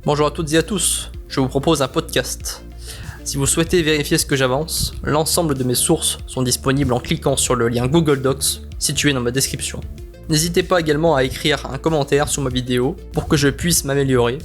Bonjour à toutes et à tous, je vous propose un podcast. Si vous souhaitez vérifier ce que j'avance, l'ensemble de mes sources sont disponibles en cliquant sur le lien Google Docs situé dans ma description. N'hésitez pas également à écrire un commentaire sous ma vidéo pour que je puisse m'améliorer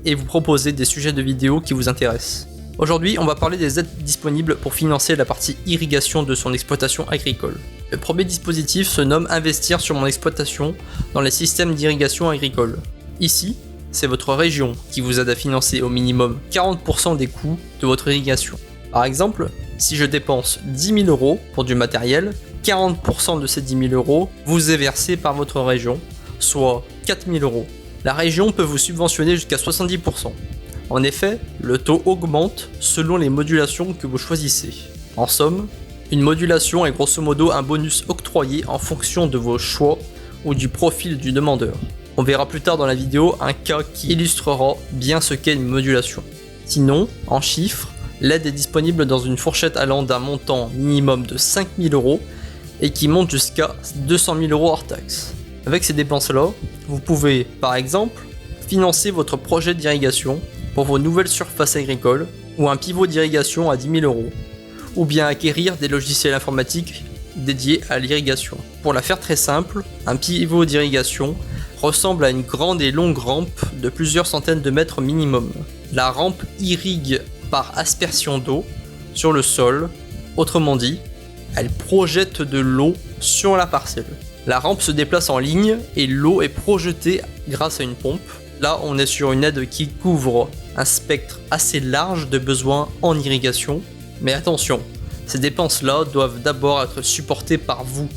et vous proposer des sujets de vidéos qui vous intéressent. Aujourd'hui, on va parler des aides disponibles pour financer la partie irrigation de son exploitation agricole. Le premier dispositif se nomme Investir sur mon exploitation dans les systèmes d'irrigation agricole. Ici, c'est votre région qui vous aide à financer au minimum 40% des coûts de votre irrigation. Par exemple, si je dépense 10 000 € pour du matériel, 40% de ces 10 000 € vous est versé par votre région, soit 4 000 €. La région peut vous subventionner jusqu'à 70%. En effet, le taux augmente selon les modulations que vous choisissez. En somme, une modulation est grosso modo un bonus octroyé en fonction de vos choix ou du profil du demandeur. On verra plus tard dans la vidéo un cas qui illustrera bien ce qu'est une modulation. Sinon, en chiffres, l'aide est disponible dans une fourchette allant d'un montant minimum de 5 000 € et qui monte jusqu'à 200 000 € hors taxes. Avec ces dépenses-là, vous pouvez, par exemple, financer votre projet d'irrigation pour vos nouvelles surfaces agricoles ou un pivot d'irrigation à 10 000 €, ou bien acquérir des logiciels informatiques dédiés à l'irrigation. Pour la faire très simple, un pivot d'irrigation ressemble à une grande et longue rampe de plusieurs centaines de mètres minimum. La rampe irrigue par aspersion d'eau sur le sol, autrement dit, elle projette de l'eau sur la parcelle. La rampe se déplace en ligne et l'eau est projetée grâce à une pompe. Là, on est sur une aide qui couvre un spectre assez large de besoins en irrigation. Mais attention, ces dépenses-là doivent d'abord être supportées par vous.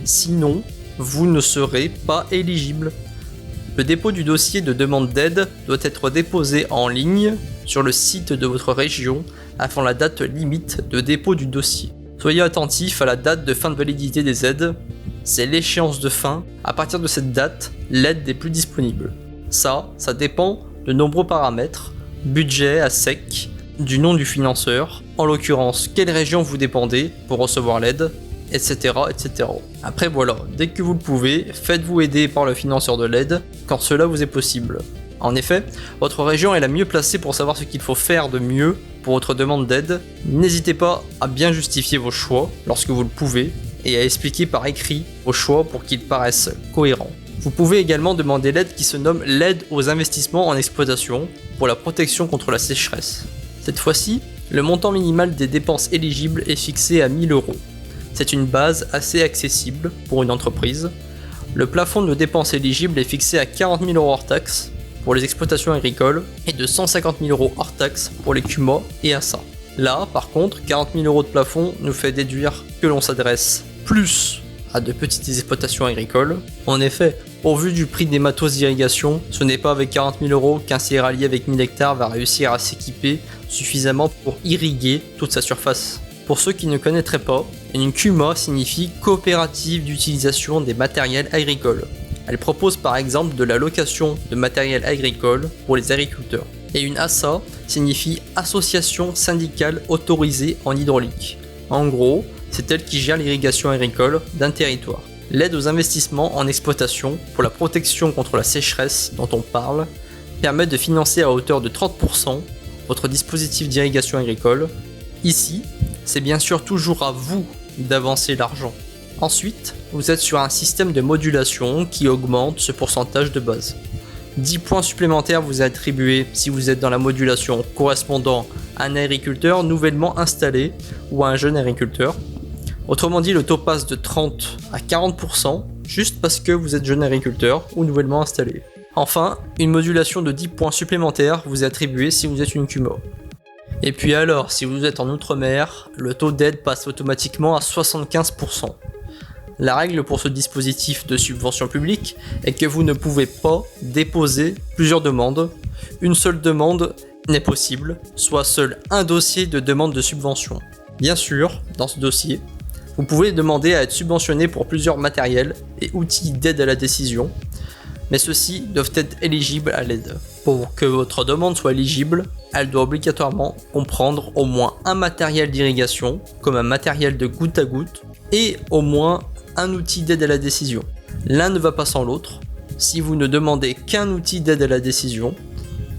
Sinon, vous ne serez pas éligible. Le dépôt du dossier de demande d'aide doit être déposé en ligne sur le site de votre région avant la date limite de dépôt du dossier. Soyez attentifs à la date de fin de validité des aides. C'est l'échéance de fin. À partir de cette date, l'aide n'est plus disponible. Ça dépend de nombreux paramètres, budget à sec, du nom du financeur, en l'occurrence quelle région vous dépendez pour recevoir l'aide, etc., etc. Après voilà, dès que vous le pouvez, faites-vous aider par le financeur de l'aide quand cela vous est possible. En effet, votre région est la mieux placée pour savoir ce qu'il faut faire de mieux pour votre demande d'aide. N'hésitez pas à bien justifier vos choix lorsque vous le pouvez et à expliquer par écrit vos choix pour qu'ils paraissent cohérents. Vous pouvez également demander l'aide qui se nomme l'aide aux investissements en exploitation pour la protection contre la sécheresse. Cette fois-ci, le montant minimal des dépenses éligibles est fixé à 1 000 €. C'est une base assez accessible pour une entreprise. Le plafond de dépenses éligibles est fixé à 40 000 € hors taxes pour les exploitations agricoles et de 150 000 € hors taxes pour les CUMA et ASA. Là, par contre, 40 000 € de plafond nous fait déduire que l'on s'adresse plus à de petites exploitations agricoles. En effet, au vu du prix des matos d'irrigation, ce n'est pas avec 40 000 € qu'un céréalier avec 1000 hectares va réussir à s'équiper suffisamment pour irriguer toute sa surface. Pour ceux qui ne connaîtraient pas, une CUMA signifie coopérative d'utilisation des matériels agricoles. Elle propose par exemple de la location de matériel agricole pour les agriculteurs. Et une ASA signifie association syndicale autorisée en hydraulique. En gros, c'est elle qui gère l'irrigation agricole d'un territoire. L'aide aux investissements en exploitation pour la protection contre la sécheresse dont on parle permet de financer à hauteur de 30% votre dispositif d'irrigation agricole. Ici, c'est bien sûr toujours à vous d'avancer l'argent. Ensuite, vous êtes sur un système de modulation qui augmente ce pourcentage de base. 10 points supplémentaires vous est attribués si vous êtes dans la modulation correspondant à un agriculteur nouvellement installé ou à un jeune agriculteur. Autrement dit, le taux passe de 30 à 40% juste parce que vous êtes jeune agriculteur ou nouvellement installé. Enfin, une modulation de 10 points supplémentaires vous est attribuée si vous êtes une CUMA. Et puis alors, si vous êtes en Outre-mer, le taux d'aide passe automatiquement à 75%. La règle pour ce dispositif de subvention publique est que vous ne pouvez pas déposer plusieurs demandes. Une seule demande n'est possible, soit seul un dossier de demande de subvention. Bien sûr, dans ce dossier, vous pouvez demander à être subventionné pour plusieurs matériels et outils d'aide à la décision, mais ceux-ci doivent être éligibles à l'aide. Pour que votre demande soit éligible, elle doit obligatoirement comprendre au moins un matériel d'irrigation, comme un matériel de goutte à goutte, et au moins un outil d'aide à la décision. L'un ne va pas sans l'autre. Si vous ne demandez qu'un outil d'aide à la décision,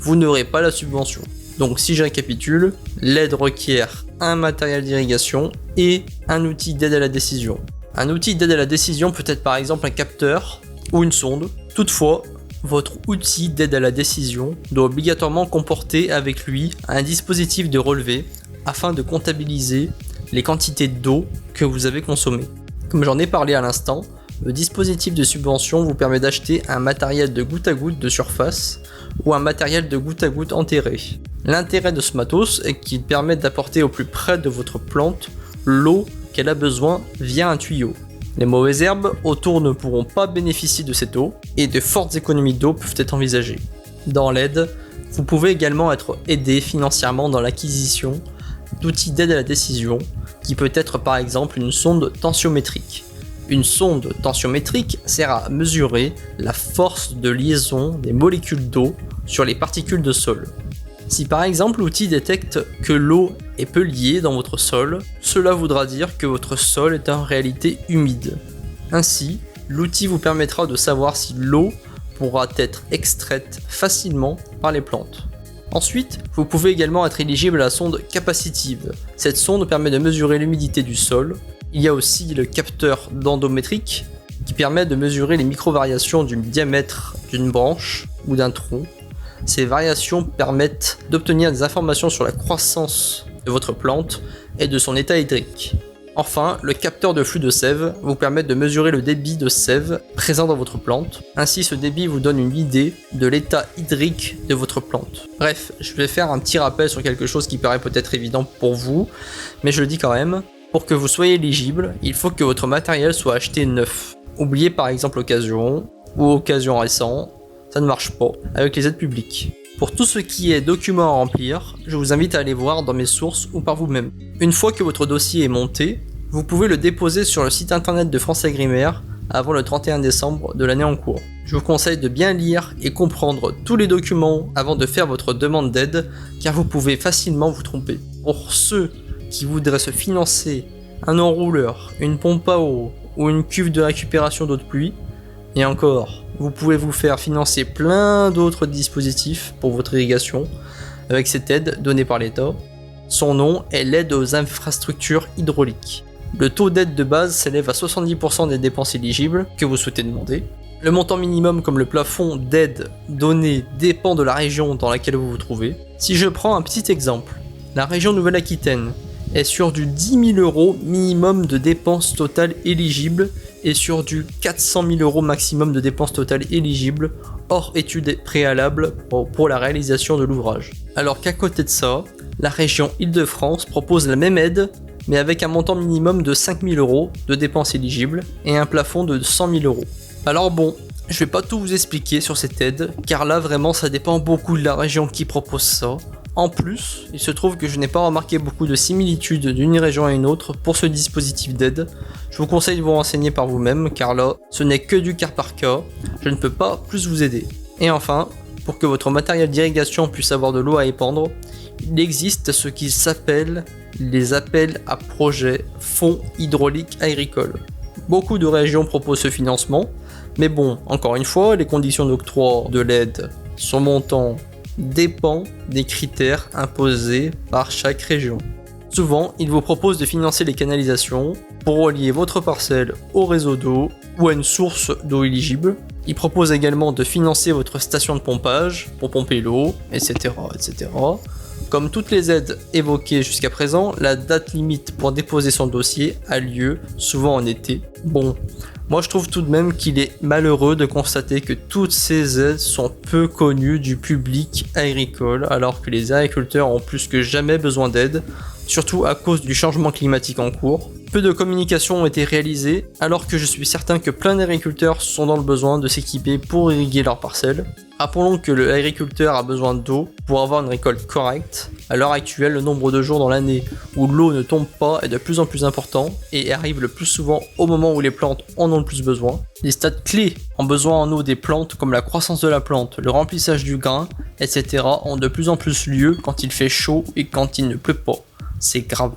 vous n'aurez pas la subvention. Donc si je récapitule, l'aide requiert un matériel d'irrigation et un outil d'aide à la décision. Un outil d'aide à la décision peut être par exemple un capteur ou une sonde. Toutefois, votre outil d'aide à la décision doit obligatoirement comporter avec lui un dispositif de relevé afin de comptabiliser les quantités d'eau que vous avez consommées. Comme j'en ai parlé à l'instant, le dispositif de subvention vous permet d'acheter un matériel de goutte à goutte de surface ou un matériel de goutte à goutte enterré. L'intérêt de ce matos est qu'il permet d'apporter au plus près de votre plante l'eau qu'elle a besoin via un tuyau. Les mauvaises herbes autour ne pourront pas bénéficier de cette eau et de fortes économies d'eau peuvent être envisagées. Dans l'aide, vous pouvez également être aidé financièrement dans l'acquisition d'outils d'aide à la décision qui peut être par exemple une sonde tensiométrique. Une sonde tensiométrique sert à mesurer la force de liaison des molécules d'eau sur les particules de sol. Si par exemple l'outil détecte que l'eau est peu liée dans votre sol, cela voudra dire que votre sol est en réalité humide. Ainsi, l'outil vous permettra de savoir si l'eau pourra être extraite facilement par les plantes. Ensuite, vous pouvez également être éligible à la sonde capacitive. Cette sonde permet de mesurer l'humidité du sol. Il y a aussi le capteur dendrométrique qui permet de mesurer les micro-variations du diamètre d'une branche ou d'un tronc. Ces variations permettent d'obtenir des informations sur la croissance de votre plante et de son état hydrique. Enfin, le capteur de flux de sève vous permet de mesurer le débit de sève présent dans votre plante. Ainsi, ce débit vous donne une idée de l'état hydrique de votre plante. Bref, je vais faire un petit rappel sur quelque chose qui paraît peut-être évident pour vous, mais je le dis quand même. Pour que vous soyez éligible, il faut que votre matériel soit acheté neuf. Oubliez par exemple occasion ou occasion récent, ça ne marche pas avec les aides publiques. Pour tout ce qui est documents à remplir, je vous invite à aller voir dans mes sources ou par vous-même. Une fois que votre dossier est monté, vous pouvez le déposer sur le site internet de France Agrimaire avant le 31 décembre de l'année en cours. Je vous conseille de bien lire et comprendre tous les documents avant de faire votre demande d'aide, car vous pouvez facilement vous tromper. Pour ceux qui voudraient se financer un enrouleur, une pompe à eau ou une cuve de récupération d'eau de pluie, et encore, vous pouvez vous faire financer plein d'autres dispositifs pour votre irrigation avec cette aide donnée par l'État. Son nom est l'aide aux infrastructures hydrauliques. Le taux d'aide de base s'élève à 70% des dépenses éligibles que vous souhaitez demander. Le montant minimum comme le plafond d'aide donné dépend de la région dans laquelle vous vous trouvez. Si je prends un petit exemple, la région Nouvelle-Aquitaine est sur du 10 000 € minimum de dépenses totales éligibles et sur du 400 000 € maximum de dépenses totales éligibles hors études préalables pour la réalisation de l'ouvrage. Alors qu'à côté de ça, la région Île-de-France propose la même aide mais avec un montant minimum de 5 000 € de dépenses éligibles et un plafond de 100 000 €. Alors bon, je vais pas tout vous expliquer sur cette aide car là vraiment ça dépend beaucoup de la région qui propose ça. En plus, il se trouve que je n'ai pas remarqué beaucoup de similitudes d'une région à une autre pour ce dispositif d'aide. Je vous conseille de vous renseigner par vous-même car là, ce n'est que du cas par cas, je ne peux pas plus vous aider. Et enfin, pour que votre matériel d'irrigation puisse avoir de l'eau à épandre, il existe ce qui s'appelle les appels à projets fonds hydrauliques agricoles. Beaucoup de régions proposent ce financement, mais bon, encore une fois, les conditions d'octroi de l'aide, son montant, dépend des critères imposés par chaque région. Souvent, ils vous proposent de financer les canalisations pour relier votre parcelle au réseau d'eau ou à une source d'eau éligible. Ils proposent également de financer votre station de pompage pour pomper l'eau, etc., etc. Comme toutes les aides évoquées jusqu'à présent, la date limite pour déposer son dossier a lieu souvent en été. Bon, moi je trouve tout de même qu'il est malheureux de constater que toutes ces aides sont peu connues du public agricole alors que les agriculteurs ont plus que jamais besoin d'aide, surtout à cause du changement climatique en cours. Peu de communications ont été réalisées alors que je suis certain que plein d'agriculteurs sont dans le besoin de s'équiper pour irriguer leurs parcelles. Rappelons que l'agriculteur a besoin d'eau pour avoir une récolte correcte. À l'heure actuelle, le nombre de jours dans l'année où l'eau ne tombe pas est de plus en plus important et arrive le plus souvent au moment où les plantes en ont le plus besoin. Les stades clés en besoin en eau des plantes comme la croissance de la plante, le remplissage du grain, etc. ont de plus en plus lieu quand il fait chaud et quand il ne pleut pas. C'est grave.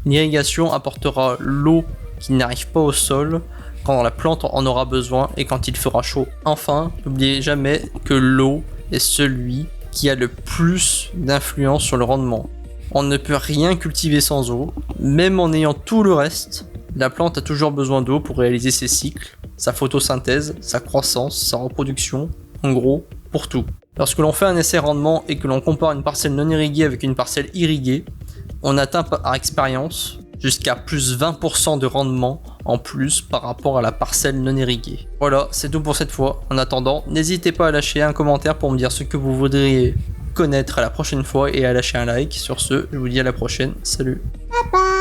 L'irrigation apportera l'eau qui n'arrive pas au sol quand la plante en aura besoin et quand il fera chaud. Enfin, n'oubliez jamais que l'eau est celui qui a le plus d'influence sur le rendement. On ne peut rien cultiver sans eau, même en ayant tout le reste. La plante a toujours besoin d'eau pour réaliser ses cycles, sa photosynthèse, sa croissance, sa reproduction, en gros, pour tout. Lorsque l'on fait un essai rendement et que l'on compare une parcelle non irriguée avec une parcelle irriguée, on atteint par expérience jusqu'à plus 20% de rendement en plus par rapport à la parcelle non irriguée. Voilà, c'est tout pour cette fois. En attendant, n'hésitez pas à lâcher un commentaire pour me dire ce que vous voudriez connaître à la prochaine fois et à lâcher un like. Sur ce, je vous dis à la prochaine. Salut. Bye bye.